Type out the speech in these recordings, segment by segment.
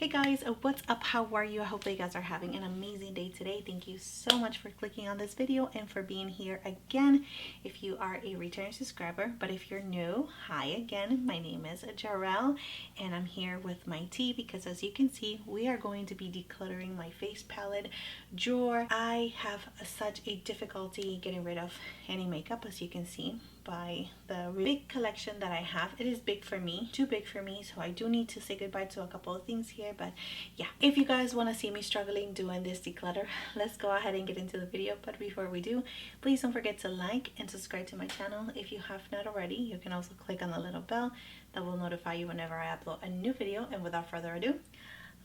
Hey guys, what's up? How are you? I hope that you guys are having an amazing day today. Thank you so much for clicking on this video and for being here again if you are a returning subscriber. But if you're new, hi again. My name is Gerel and I'm here with my tea because as you can see, we are going to be decluttering my face palette drawer. I have such a difficulty getting rid of any makeup, as you can see by the big collection that I have. It is big for me, too big for me, so I do need to say goodbye to a couple of things here. But yeah, if you guys want to see me struggling doing this declutter, let's go ahead and get into the video. But before we do, please don't forget to like and subscribe to my channel if you have not already. You can also click on the little bell that will notify you whenever I upload a new video. And without further ado,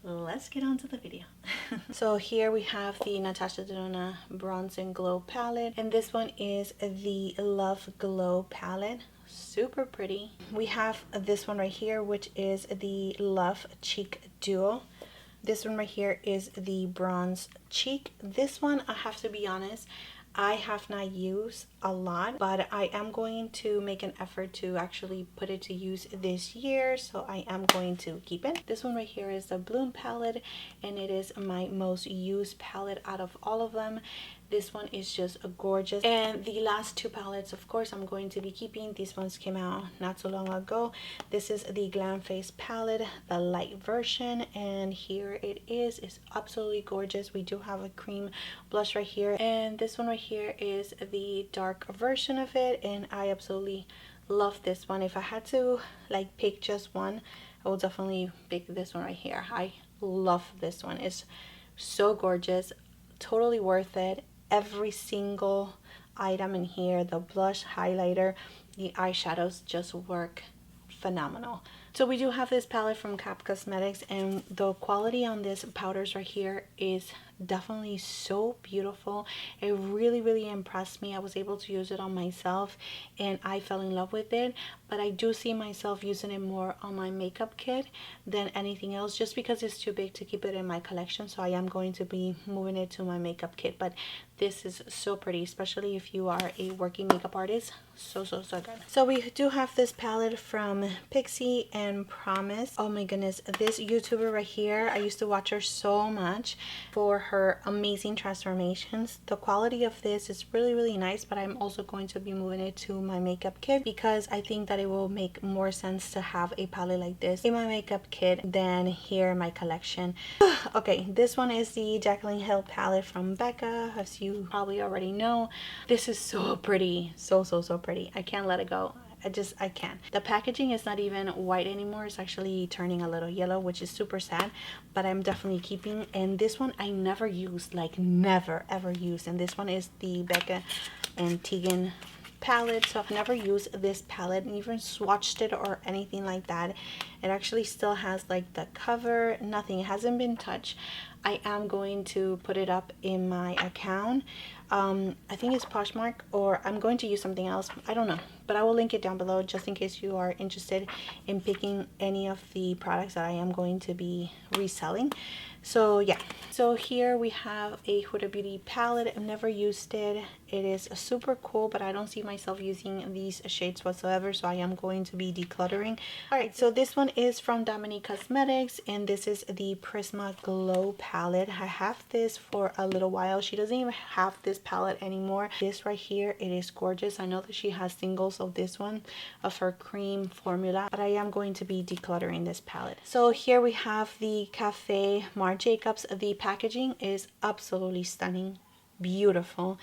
let's get on to the video. So here we have the Natasha Denona Bronze and Glow palette, and this one is the Love Glow palette. Super pretty. We have this one right here, which is the Love Cheek Duo. This one right here is the Bronze Cheek. This one, I have to be honest, I have not used a lot, but I am going to make an effort to actually put it to use this year, so I am going to keep it. This one right here is the Bloom palette, and it is my most used palette out of all of them. This one is just gorgeous. And the last two palettes, of course, I'm going to be keeping. These ones came out not so long ago. This is the Glam Face palette, the light version, and here it is. It's absolutely gorgeous. We do have a cream blush right here, and this one right here is the dark version of it, and I absolutely love this one. If I had to like pick just one, I would definitely pick this one right here. I love this one. It's so gorgeous, totally worth it. Every single item in here, the blush, highlighter, the eyeshadows just work phenomenal. So we do have this palette from Cap Cosmetics, and the quality on this powders right here is definitely so beautiful. It really impressed me. I was able to use it on myself and I fell in love with it, but I do see myself using it more on my makeup kit than anything else, just because it's too big to keep it in my collection. So I am going to be moving it to my makeup kit. But this is so pretty, especially if you are a working makeup artist. So good. So we do have this palette from Pixie and Promise. Oh my goodness, this YouTuber right here, I used to watch her so much for her amazing transformations. The quality of this is really nice, but I'm also going to be moving it to my makeup kit because I think that it will make more sense to have a palette like this in my makeup kit than here in my collection. Okay, this one is the Jaclyn Hill palette from Becca, as you probably already know. This is so pretty, so pretty. I can't let it go. I can't. The packaging is not even white anymore. It's actually turning a little yellow, which is super sad, but I'm definitely keeping. And this one I never used, like never ever used. And this one is the Becca and Tegan palette. So I've never used this palette and even swatched it or anything like that. It actually still has like the cover, nothing. It hasn't been touched. I am going to put it up in my account. I think it's Poshmark, or I'm going to use something else. I don't know, but I will link it down below just in case you are interested in picking any of the products that I am going to be reselling. So yeah, so here we have a Huda Beauty palette. I've never used it. It is super cool, but I don't see myself using these shades whatsoever, so I am going to be decluttering. All right, so this one is from Dominique Cosmetics, and this is the Prisma Glow palette. I have this for a little while. She doesn't even have this palette anymore. This right here, it is gorgeous. I know that she has singles of this one, of her cream formula, but I am going to be decluttering this palette. So here we have the Cafe Marc Jacobs. The packaging is absolutely stunning, beautiful,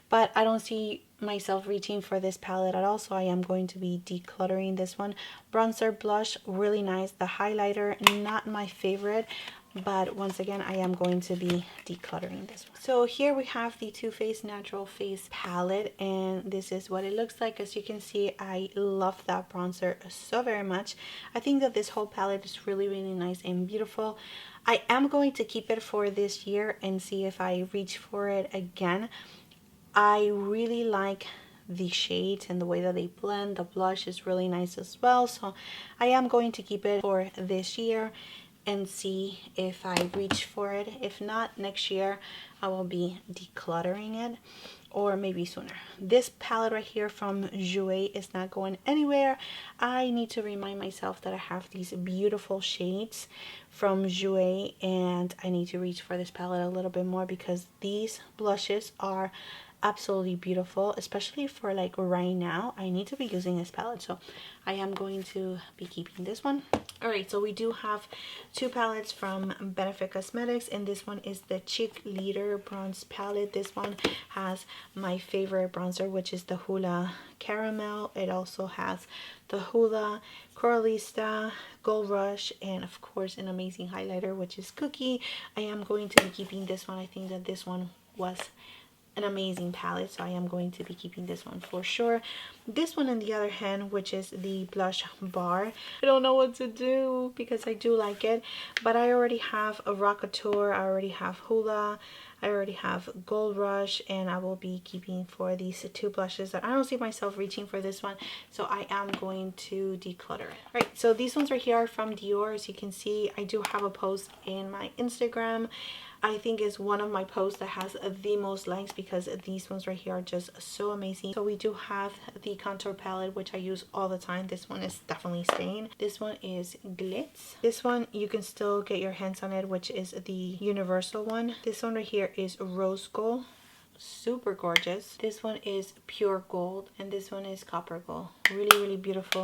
but I don't see myself reaching for this palette at all, so I am going to be decluttering this one. Bronzer, blush, really nice. The highlighter, not my favorite, but once again I am going to be decluttering this one. So here we have the Too Faced Natural Face palette, and this is what it looks like. As you can see, I love that bronzer so very much. I think that this whole palette is really nice and beautiful. I am going to keep it for this year and see if I reach for it again. I really like the shades and the way that they blend. The blush is really nice as well, so I am going to keep it for this year and see if I reach for it. If not, next year I will be decluttering it, or maybe sooner. This palette right here from Jouer is not going anywhere. I need to remind myself that I have these beautiful shades from Jouer, and I need to reach for this palette a little bit more because these blushes are absolutely beautiful, especially for like right now. I need to be using this palette, so I am going to be keeping this one. All right, so we do have two palettes from Benefit Cosmetics, and this one is the Cheek Leader Bronze Palette. This one has my favorite bronzer, which is the Hula Caramel. It also has the Hula Coralista, Gold Rush, and of course an amazing highlighter, which is Cookie. I am going to be keeping this one. I think that this one was an amazing palette, so I am going to be keeping this one for sure. This one on the other hand, which is the blush bar, I don't know what to do because I do like it, but I already have a Rockateur, I already have Hula, I already have Gold Rush, and I will be keeping for these two blushes that I don't see myself reaching for this one, so I am going to declutter it. All right, so these ones right here are from Dior. As you can see, I do have a post in my Instagram. I think is one of my posts that has the most likes because these ones right here are just so amazing. So we do have the contour palette, which I use all the time. This one is definitely staying. This one is Glitz. This one you can still get your hands on it, which is the universal one. This one right here is Rose Gold. Super gorgeous. This one is Pure Gold, and this one is Copper Gold. Really beautiful.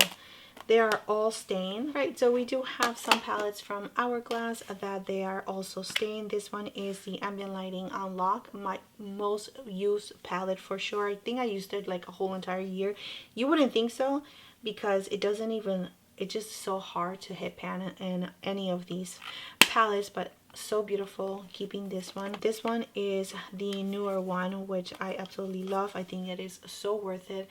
They are all stained. Right, so we do have some palettes from Hourglass that they are also stained. This one is the Ambient Lighting Unlock, my most used palette for sure. I think I used it like a whole entire year. You wouldn't think so because it doesn't even, it's just so hard to hit pan in any of these palettes, but so beautiful. Keeping this one. This one is the newer one, which I absolutely love. I think it is so worth it.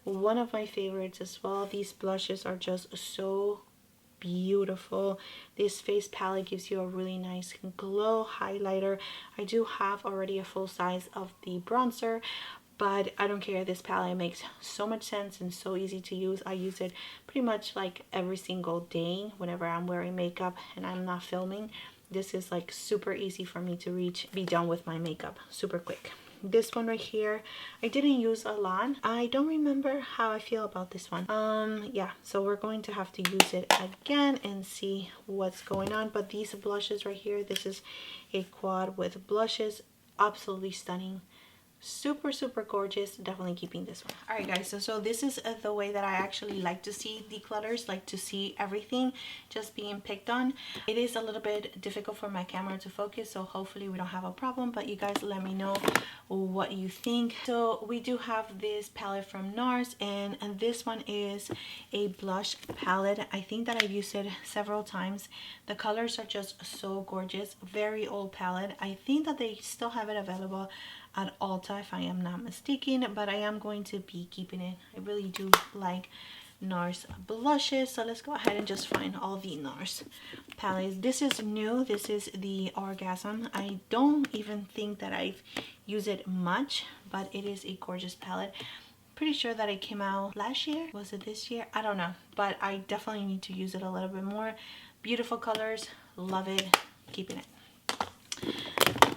One of my favorites as well. These blushes are just so beautiful. This face palette gives you a really nice glow highlighter. I do have already a full size of the bronzer, but I don't care. This palette makes so much sense and so easy to use. I use it pretty much like every single day whenever I'm wearing makeup and I'm not filming. This is like super easy for me to reach, be done with my makeup super quick. This one right here I didn't use a lot. I don't remember how I feel about this one. Yeah, so we're going to have to use it again and see what's going on. But these blushes right here, this is a quad with blushes, absolutely stunning, super gorgeous. Definitely keeping this one. All right guys, so this is the way that I actually like to see declutters, like to see everything just being picked on. It is a little bit difficult for my camera to focus, so hopefully we don't have a problem, but you guys let me know what you think. So we do have this palette from NARS, and this one is a blush palette. I think that I've used it several times. The colors are just so gorgeous. Very old palette. I think that they still have it available at Ulta if I am not mistaken, but I am going to be keeping it. I really do like NARS blushes, so let's go ahead and just find all the NARS palettes. This is new. This is the Orgasm. I don't even think that I've used it much, but it is a gorgeous palette. Pretty sure that it came out last year. Was it this year? I don't know, but I definitely need to use it a little bit more. Beautiful colors, love it, keeping it.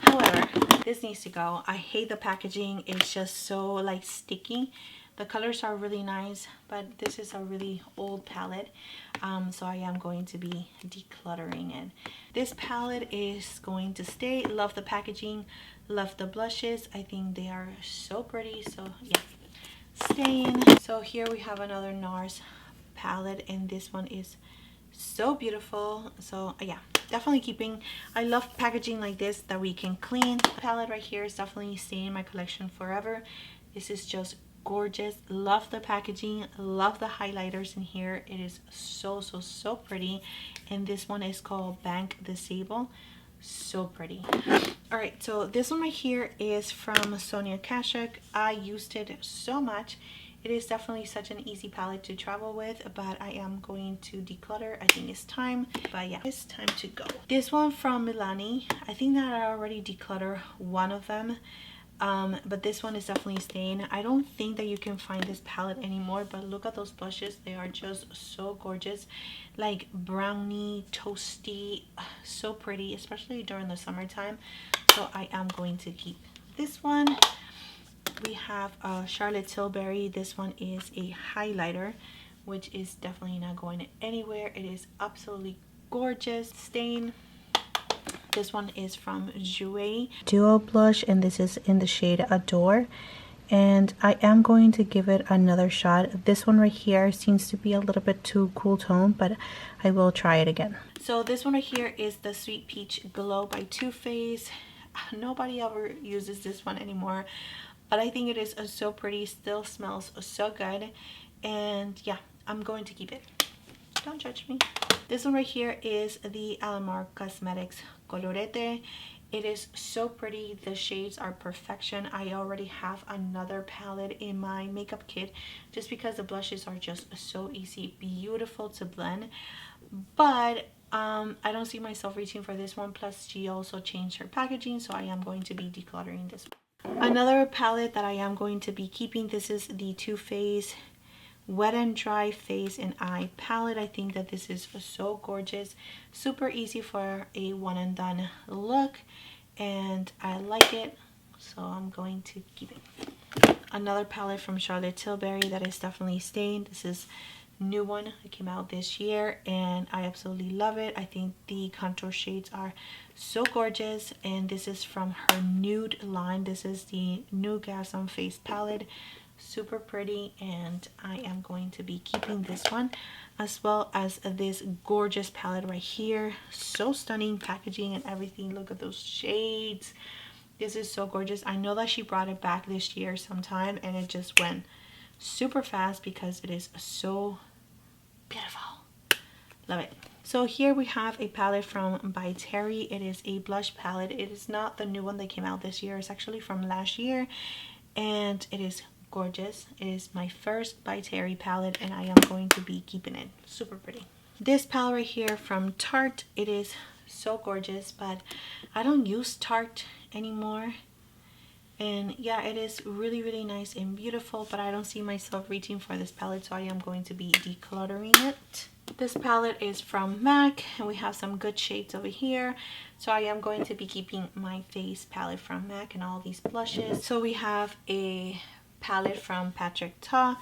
However, this needs to go. I hate the packaging. It's just so like sticky. The colors are really nice, but this is a really old palette, so I am going to be decluttering it. This palette is going to stay. Love the packaging, love the blushes. I think they are so pretty, so yeah, staying. So here we have another NARS palette, and this one is so beautiful. So yeah, definitely keeping. I love packaging like this that we can clean. The palette right here is definitely staying in my collection forever. This is just gorgeous. Love the packaging, love the highlighters in here. It is so pretty. And this one is called Bank Disable. So pretty. All right, so this one right here is from Sonia Kashuk. I used it so much. It is definitely such an easy palette to travel with, but I am going to declutter. I think it's time, but yeah, it's time to go. This one from Milani, I think that I already decluttered one of them, but this one is definitely staying. I don't think that you can find this palette anymore, but look at those blushes. They are just so gorgeous, like brownie, toasty, so pretty, especially during the summertime. So I am going to keep this one. We have Charlotte Tilbury. This one is a highlighter, which is definitely not going anywhere. It is absolutely gorgeous. Stain. This one is from Jouer Duo Blush, and this is in the shade Adore. And I am going to give it another shot. This one right here seems to be a little bit too cool tone, but I will try it again. So this one right here is the Sweet Peach Glow by Too Faced. Nobody ever uses this one anymore, but I think it is so pretty, still smells so good, and yeah, I'm going to keep it. Don't judge me. This one right here is the Alamar Cosmetics Colorete. It is so pretty. The shades are perfection. I already have another palette in my makeup kit just because the blushes are just so easy, beautiful to blend. But I don't see myself reaching for this one. Plus, she also changed her packaging, so I am going to be decluttering this one. Another palette that I am going to be keeping, this is the Too Faced Wet and Dry Face and Eye palette. I think that this is so gorgeous, super easy for a one and done look, and I like it, so I'm going to keep it. Another palette from Charlotte Tilbury that is definitely stained. This is new one. It came out this year and I absolutely love it. I think the contour shades are so gorgeous, and this is from her nude line. This is the new Gas on Face palette. Super pretty, and I am going to be keeping this one, as well as this gorgeous palette right here. So stunning packaging and everything. Look at those shades. This is so gorgeous. I know that she brought it back this year sometime, and it just went super fast because it is so beautiful. Love it. So here we have a palette from by Terry. It is a blush palette. It is not the new one that came out this year. It's actually from last year, and it is gorgeous. It is my first by Terry palette, and I am going to be keeping it. Super pretty. This palette right here from Tarte. It is so gorgeous, but I don't use Tarte anymore. And yeah, it is really, really nice and beautiful, but I don't see myself reaching for this palette, so I am going to be decluttering it. This palette is from MAC, and we have some good shades over here. So I am going to be keeping my face palette from MAC and all these blushes. So we have a palette from Patrick Ta,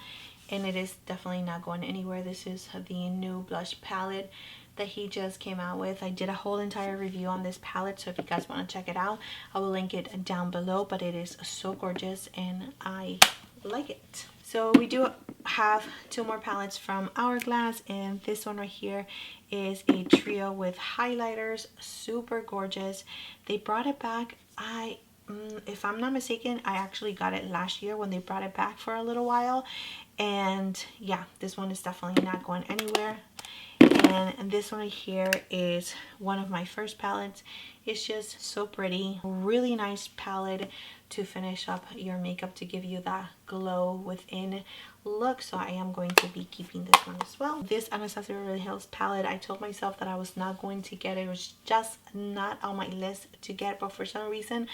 and it is definitely not going anywhere. This is the new blush palette that he just came out with. I did a whole entire review on this palette, so if you guys want to check it out, I will link it down below, but it is so gorgeous and I like it. So we do have two more palettes from Hourglass, and this one right here is a trio with highlighters. Super gorgeous. They brought it back. If I'm not mistaken, I actually got it last year when they brought it back for a little while, and yeah, this one is definitely not going anywhere. And this one right here is one of my first palettes. It's just so pretty. Really nice palette to finish up your makeup, to give you that glow within look. So I am going to be keeping this one as well. This Anastasia Beverly Hills palette, I told myself that I was not going to get it. It was just not on my list to get, but for some reason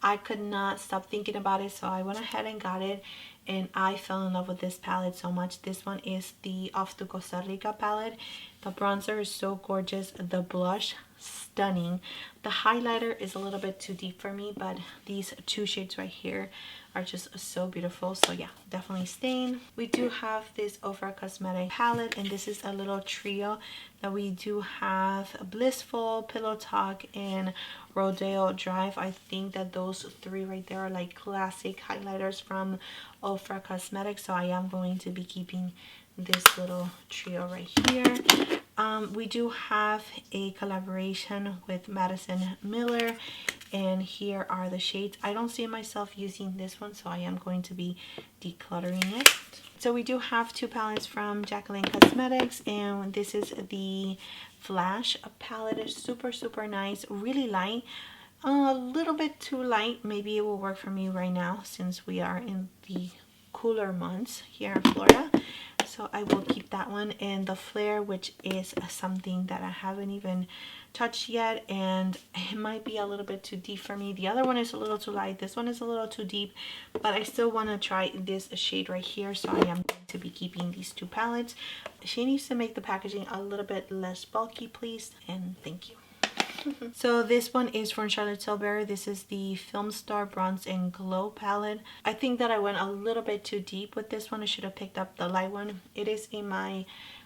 I could not stop thinking about it, so I went ahead and got it, and I fell in love with this palette so much. This one is the Off to Costa Rica palette. The bronzer is so gorgeous. The blush, stunning. The highlighter is a little bit too deep for me, but these two shades right here are just so beautiful. So yeah, definitely staying. We do have this Ofra Cosmetic palette, and this is a little trio that we do have: Blissful, Pillow Talk, and Rodeo Drive. I think that those three right there are like classic highlighters from Ofra Cosmetics, so I am going to be keeping this little trio right here. We do have a collaboration with Madison Miller, and here are the shades. I don't see myself using this one, so I am going to be decluttering it. So we do have two palettes from Jacqueline Cosmetics, and this is the Flash palette. It's super nice, really light, a little bit too light. Maybe it will work for me right now since we are in the cooler months here in Florida. so I will keep that one. And the Flare, which is something that I haven't even touched yet, and it might be a little bit too deep for me. The other one is a little too light, this one is a little too deep, but I still want to try this shade right here, so I am going to be keeping these two palettes. She needs to make the packaging a little bit less bulky, please, and thank you. So this one is from Charlotte Tilbury. This is the Film Star Bronze and Glow palette. I think that I went a little bit too deep with this one. I should have picked up the light one. It is in my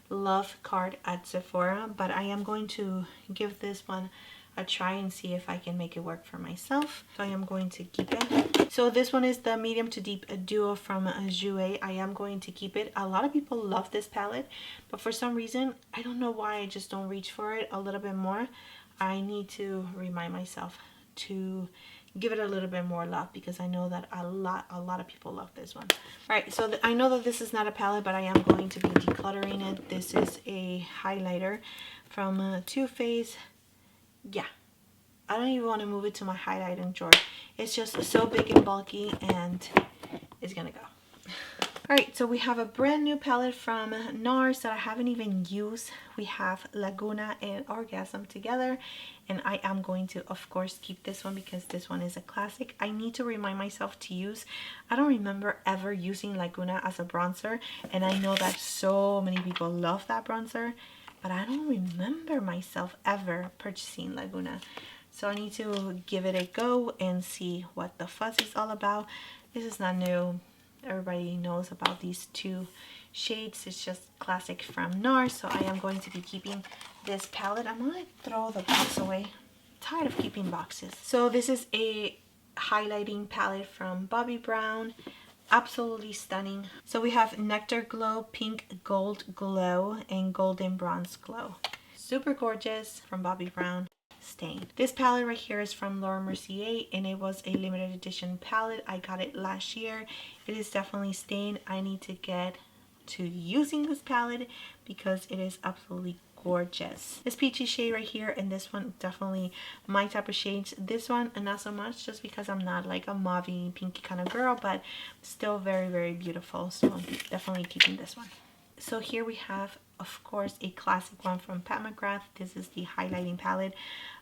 love card at Sephora, but I am going to give this one a try and see if I can make it work for myself. So I am going to keep it. So this one is the medium to deep duo from Jouer. I am going to keep it. A lot of people love this palette, but for some reason, I don't know why, I just don't reach for it a little bit more. I need to remind myself to give it a little bit more love, because I know that a lot of people love this one. All right, so I know that this is not a palette, but I am going to be decluttering it. This is a highlighter from Too Faced. Yeah, I don't even want to move it to my highlighting drawer. It's just so big and bulky, and it's gonna go. Alright, so we have a brand new palette from NARS that I haven't even used. We have Laguna and Orgasm together, and I am going to, of course, keep this one because this one is a classic. I need to remind myself to use, I don't remember ever using Laguna as a bronzer, and I know that so many people love that bronzer, but I don't remember myself ever purchasing Laguna. So I need to give it a go and see what the fuss is all about. This is not new. Everybody knows about these two shades. It's just classic from NARS, so I am going to be keeping this palette. I'm going to throw the box away. I'm tired of keeping boxes. So this is a highlighting palette from Bobbi Brown. Absolutely stunning. So we have Nectar Glow, Pink Gold Glow, and Golden Bronze Glow. Super gorgeous from Bobbi Brown. Stain. This palette right here is from Laura Mercier, and it was a limited edition palette. I got it last year. It is definitely stained. I need to get to using this palette because it is absolutely gorgeous. This peachy shade right here, and this one definitely my type of shades. This one not so much, just because I'm not like a mauve pinky kind of girl, but still very, very beautiful. So definitely keeping this one. So here we have, of course, a classic one from Pat McGrath. This is the highlighting palette.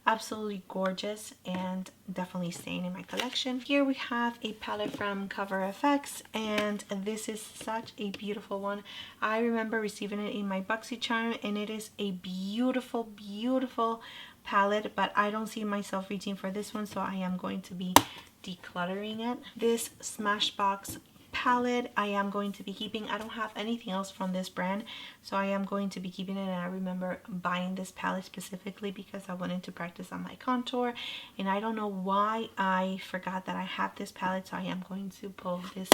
Absolutely gorgeous and definitely staying in my collection. Here we have a palette from Cover FX, and this is such a beautiful one. I remember receiving it in my BoxyCharm, and it is a beautiful, beautiful palette, but I don't see myself reaching for this one, so I am going to be decluttering it. This Smashbox palette I am going to be keeping. I don't have anything else from this brand, so I am going to be keeping it. And I remember buying this palette specifically because I wanted to practice on my contour, and I don't know why I forgot that I have this palette, so I am going to pull this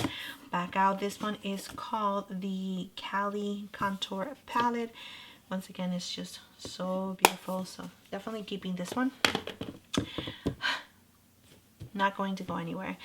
back out. This one is called the Cali Contour Palette. Once again, it's just so beautiful, so definitely keeping this one. Not going to go anywhere.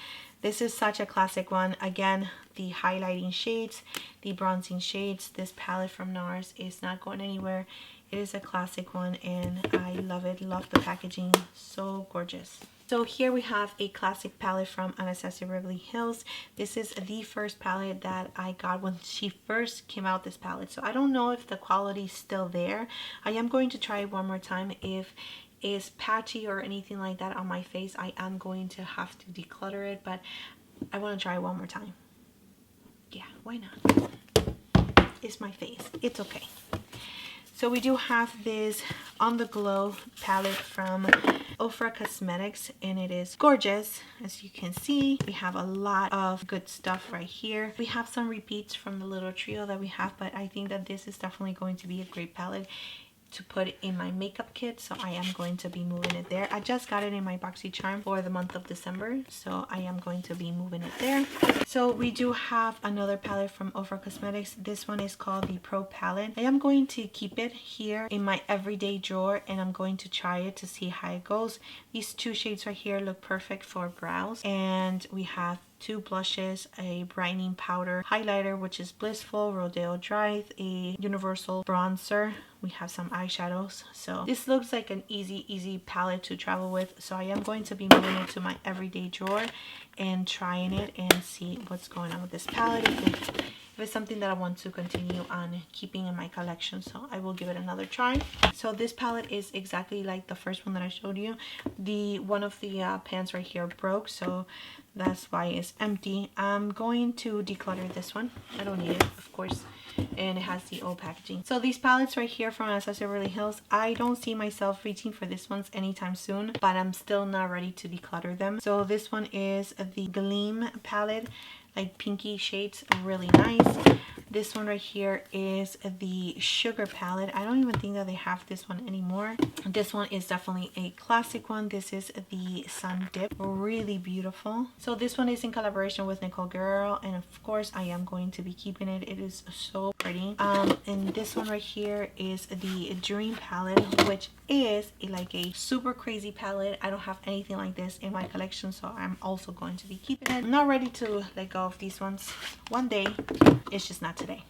This is such a classic one. Again, the highlighting shades, the bronzing shades. This palette from NARS is not going anywhere. It is a classic one, and I love it. Love the packaging. So gorgeous. So here we have a classic palette from Anastasia Beverly Hills. This is the first palette that I got when she first came out, this palette. So I don't know if the quality is still there. I am going to try it one more time. If is patchy or anything like that on my face, I am going to have to declutter it, but I want to try it one more time. Yeah, why not? It's my face. It's okay. So we do have this On the Glow palette from Ofra Cosmetics, and it is gorgeous. As you can see, we have a lot of good stuff right here. We have some repeats from the little trio that we have, but I think that this is definitely going to be a great palette to put in my makeup kit, so I am going to be moving it there. I just got it in my BoxyCharm for the month of December, so I am going to be moving it there. So we do have another palette from Ofra Cosmetics. This one is called the Pro Palette. I am going to keep it here in my everyday drawer, and I'm going to try it to see how it goes. These two shades right here look perfect for brows, and we have two blushes, a brightening powder highlighter, which is Blissful, Rodeo Drive, a universal bronzer. We have some eyeshadows. So this looks like an easy palette to travel with. So I am going to be moving it to my everyday drawer and trying it and see what's going on with this palette. If it's something that I want to continue on keeping in my collection, so I will give it another try. So this palette is exactly like the first one that I showed you. One of the pans right here broke, so that's why it's empty. I'm going to declutter this one. I don't need it, of course, and it has the old packaging. So these palettes right here from Anastasia Beverly Hills, I don't see myself reaching for this ones anytime soon, but I'm still not ready to declutter them. So this one is the Gleam palette, like pinky shades, really nice. This one right here is the Sugar palette. I don't even think that they have this one anymore. This one is definitely a classic one. This is the Sun Dip, really beautiful. So this one is in collaboration with Nicole Gerel, and of course I am going to be keeping it. It is so pretty. And this one right here is the Dream palette, which is like a super crazy palette. I don't have anything like this in my collection, so I'm also going to be keeping it. I'm not ready to let go of these ones. One day, it's just not today.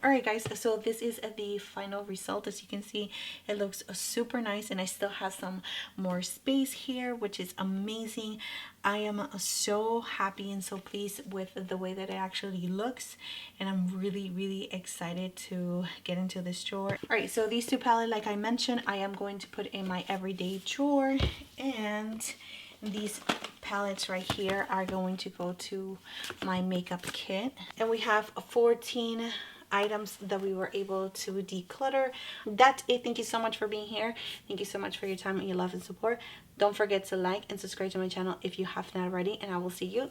Alright guys, so this is the final result. As you can see, it looks super nice, and I still have some more space here, which is amazing. I am so happy and so pleased with the way that it actually looks, and I'm really excited to get into this drawer. Alright, so these two palettes, like I mentioned, I am going to put in my everyday drawer, and these palettes right here are going to go to my makeup kit. And we have 14 items that we were able to declutter. That's it. Thank you so much for being here. Thank you so much for your time and your love and support. Don't forget to like and subscribe to my channel if you have not already, and I will see you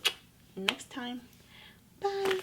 next time. Bye.